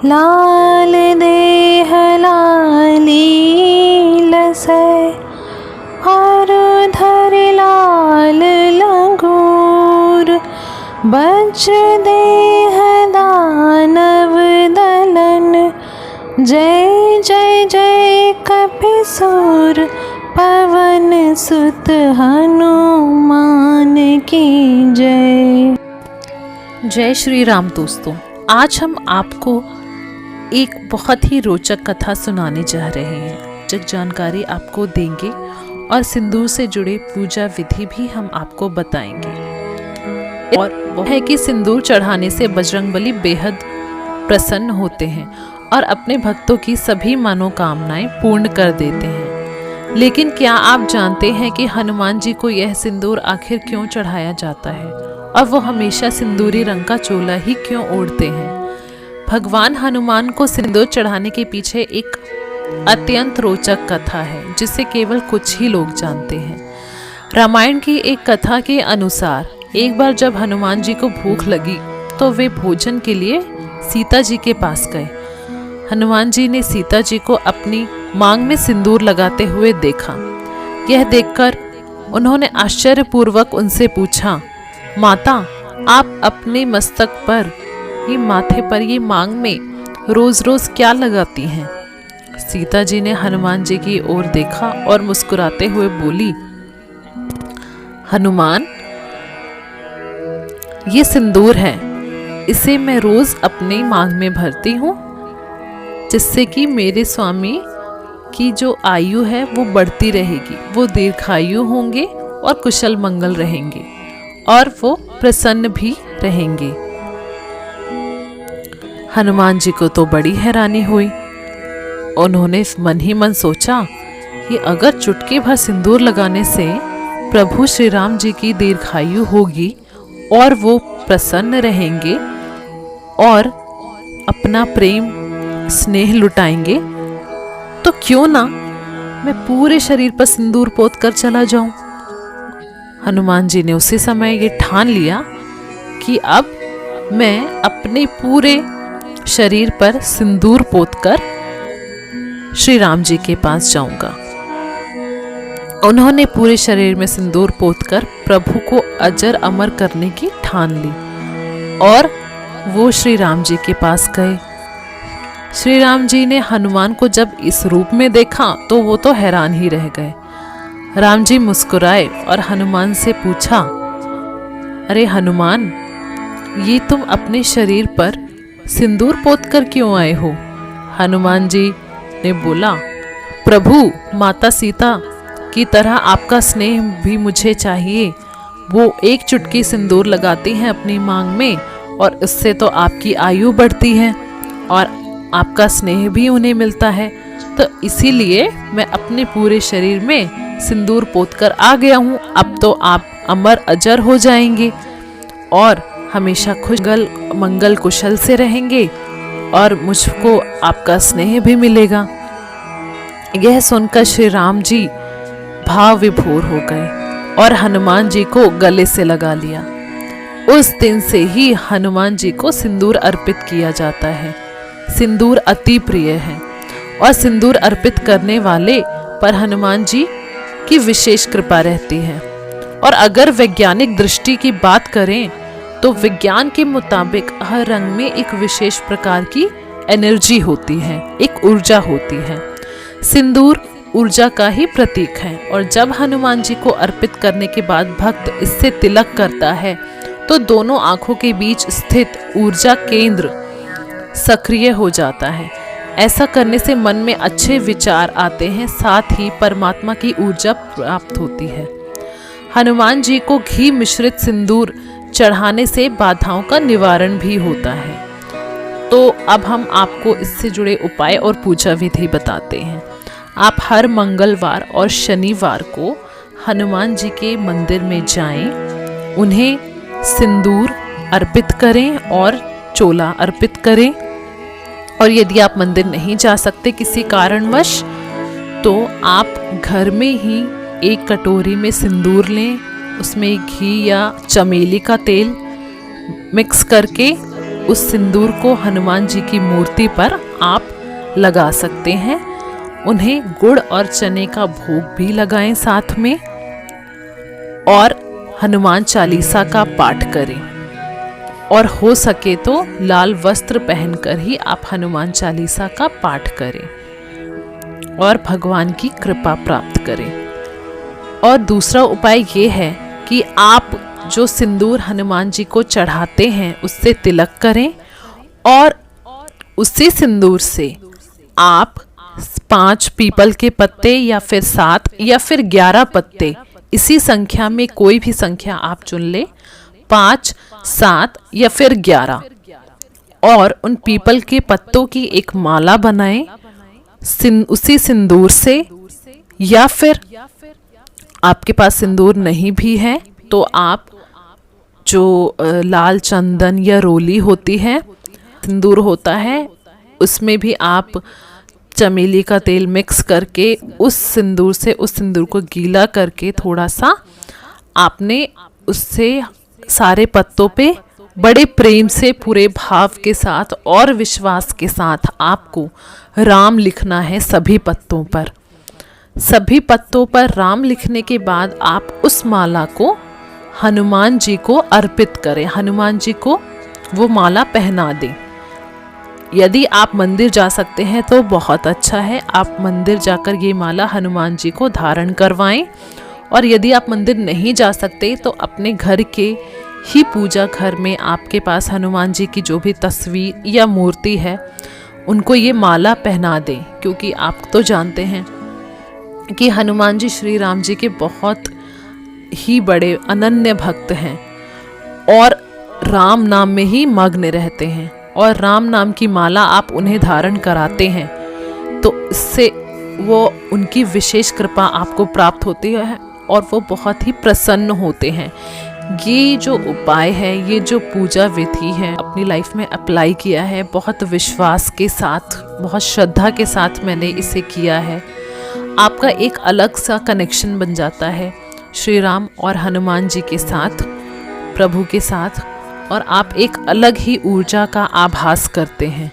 लाल देह लाली लसै और धर लाल लंगूर। वज्र देह दानव दलन जय जय जय कपिसूर। पवन सुत हनुमान की जय। जय श्री राम दोस्तों, आज हम आपको एक बहुत ही रोचक कथा सुनाने जा रहे हैं। रोचक जानकारी आपको देंगे और सिंदूर से जुड़े पूजा विधि भी हम आपको बताएंगे। और वह है कि सिंदूर चढ़ाने से बजरंगबली बेहद प्रसन्न होते हैं और अपने भक्तों की सभी मनोकामनाएं पूर्ण कर देते हैं। लेकिन क्या आप जानते हैं कि हनुमान जी को यह सिंदूर आखिर क्यों चढ़ाया जाता है और वो हमेशा सिंदूरी रंग का चोला ही क्यों ओढ़ते हैं? भगवान हनुमान को सिंदूर चढ़ाने के पीछे एक अत्यंत रोचक कथा है जिसे केवल कुछ ही लोग जानते हैं। रामायण की एक कथा के अनुसार एक बार जब हनुमान जी को भूख लगी तो वे भोजन के लिए सीता जी के पास गए। हनुमान जी ने सीता जी को अपनी मांग में सिंदूर लगाते हुए देखा। यह देखकर उन्होंने आश्चर्यपूर्वक उनसे पूछा, माता, आप अपने मस्तक पर ये माथे पर ये मांग में रोज रोज क्या लगाती हैं? सीता जी ने हनुमान जी की ओर देखा और मुस्कुराते हुए बोली, हनुमान, ये सिंदूर है, इसे मैं रोज अपनी मांग में भरती हूँ जिससे कि मेरे स्वामी की जो आयु है वो बढ़ती रहेगी, वो दीर्घायु होंगे और कुशल मंगल रहेंगे और वो प्रसन्न भी रहेंगे। हनुमान जी को तो बड़ी हैरानी हुई। उन्होंने मन ही मन सोचा कि अगर चुटकी भर सिंदूर लगाने से प्रभु श्री राम जी की दीर्घायु होगी और वो प्रसन्न रहेंगे और अपना प्रेम स्नेह लुटाएंगे, तो क्यों ना मैं पूरे शरीर पर सिंदूर पोत कर चला जाऊं। हनुमान जी ने उसी समय ये ठान लिया कि अब मैं अपने पूरे शरीर पर सिंदूर पोतकर श्री राम जी के पास जाऊंगा। उन्होंने पूरे शरीर में सिंदूर पोतकर प्रभु को अजर अमर करने की ठान ली और वो श्री राम जी के पास गए। श्री राम जी ने हनुमान को जब इस रूप में देखा तो वो तो हैरान ही रह गए। राम जी मुस्कुराए और हनुमान से पूछा, अरे हनुमान, ये तुम अपने शरीर पर सिंदूर पोत कर क्यों आए हो? हनुमान जी ने बोला, प्रभु, माता सीता की तरह आपका स्नेह भी मुझे चाहिए। वो एक चुटकी सिंदूर लगाती हैं अपनी मांग में और इससे तो आपकी आयु बढ़ती है और आपका स्नेह भी उन्हें मिलता है, तो इसीलिए मैं अपने पूरे शरीर में सिंदूर पोतकर आ गया हूँ। अब तो आप अमर अजर हो जाएंगे और हमेशा खुश मंगल कुशल से रहेंगे और मुझको आपका स्नेह भी मिलेगा। यह सुनकर श्री राम जी भाव विभोर हो गए और हनुमान जी को गले से लगा लिया। उस दिन से ही हनुमान जी को सिंदूर अर्पित किया जाता है। सिंदूर अति प्रिय है और सिंदूर अर्पित करने वाले पर हनुमान जी की विशेष कृपा रहती है। और अगर वैज्ञानिक दृष्टि की बात करें तो विज्ञान के मुताबिक हर रंग में एक विशेष प्रकार की एनर्जी होती है, एक ऊर्जा होती है। सिंदूर ऊर्जा का ही प्रतीक है और जब हनुमान जी को अर्पित करने के बाद भक्त इससे तिलक करता है तो दोनों आंखों के बीच स्थित ऊर्जा केंद्र सक्रिय हो जाता है। ऐसा करने से मन में अच्छे विचार आते हैं, साथ ही परमात्मा की ऊर्जा प्राप्त होती है। हनुमान जी को घी मिश्रित सिंदूर चढ़ाने से बाधाओं का निवारण भी होता है। तो अब हम आपको इससे जुड़े उपाय और पूजा विधि बताते हैं। आप हर मंगलवार और शनिवार को हनुमान जी के मंदिर में जाएं, उन्हें सिंदूर अर्पित करें और चोला अर्पित करें। और यदि आप मंदिर नहीं जा सकते किसी कारणवश, तो आप घर में ही एक कटोरी में सिंदूर लें, उसमें घी या चमेली का तेल मिक्स करके उस सिंदूर को हनुमान जी की मूर्ति पर आप लगा सकते हैं। उन्हें गुड़ और चने का भोग भी लगाएं साथ में, और हनुमान चालीसा का पाठ करें। और हो सके तो लाल वस्त्र पहनकर ही आप हनुमान चालीसा का पाठ करें और भगवान की कृपा प्राप्त करें। और दूसरा उपाय ये है कि आप जो सिंदूर हनुमान जी को चढ़ाते हैं उससे तिलक करें, और उसी सिंदूर से आप 5 पीपल के पत्ते या फिर 7 या फिर 11 पत्ते, इसी संख्या में कोई भी संख्या आप चुन ले, 5, 7 या फिर 11, और उन पीपल के पत्तों की एक माला बनाएं उसी सिंदूर से। या फिर आपके पास सिंदूर नहीं भी है तो आप जो लाल चंदन या रोली होती है, सिंदूर होता है, उसमें भी आप चमेली का तेल मिक्स करके उस सिंदूर को गीला करके थोड़ा सा आपने उससे सारे पत्तों पे बड़े प्रेम से, पूरे भाव के साथ और विश्वास के साथ आपको राम लिखना है सभी पत्तों पर। सभी पत्तों पर राम लिखने के बाद आप उस माला को हनुमान जी को अर्पित करें, हनुमान जी को वो माला पहना दें। यदि आप मंदिर जा सकते हैं तो बहुत अच्छा है, आप मंदिर जाकर ये माला हनुमान जी को धारण करवाएं। और यदि आप मंदिर नहीं जा सकते तो अपने घर के ही पूजा घर में आपके पास हनुमान जी की जो भी तस्वीर या मूर्ति है उनको ये माला पहना दें, क्योंकि आप तो जानते हैं कि हनुमान जी श्री राम जी के बहुत ही बड़े अनन्य भक्त हैं और राम नाम में ही मग्न रहते हैं। और राम नाम की माला आप उन्हें धारण कराते हैं तो इससे वो उनकी विशेष कृपा आपको प्राप्त होती है और वो बहुत ही प्रसन्न होते हैं। ये जो उपाय है, ये जो पूजा विधि है, अपनी लाइफ में अप्लाई किया है, बहुत विश्वास के साथ, बहुत श्रद्धा के साथ मैंने इसे किया है। आपका एक अलग सा कनेक्शन बन जाता है श्री राम और हनुमान जी के साथ, प्रभु के साथ, और आप एक अलग ही ऊर्जा का आभास करते हैं।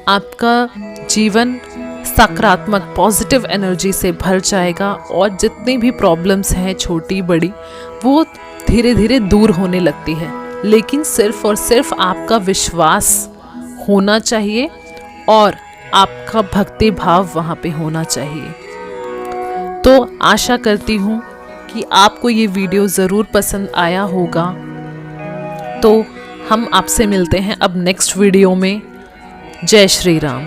आपका जीवन सकारात्मक पॉजिटिव एनर्जी से भर जाएगा और जितनी भी प्रॉब्लम्स हैं छोटी बड़ी वो धीरे धीरे दूर होने लगती है। लेकिन सिर्फ और सिर्फ आपका विश्वास होना चाहिए और आपका भक्ति भाव वहाँ पे होना चाहिए। तो आशा करती हूँ कि आपको ये वीडियो ज़रूर पसंद आया होगा। तो हम आपसे मिलते हैं अब नेक्स्ट वीडियो में। जय श्री राम।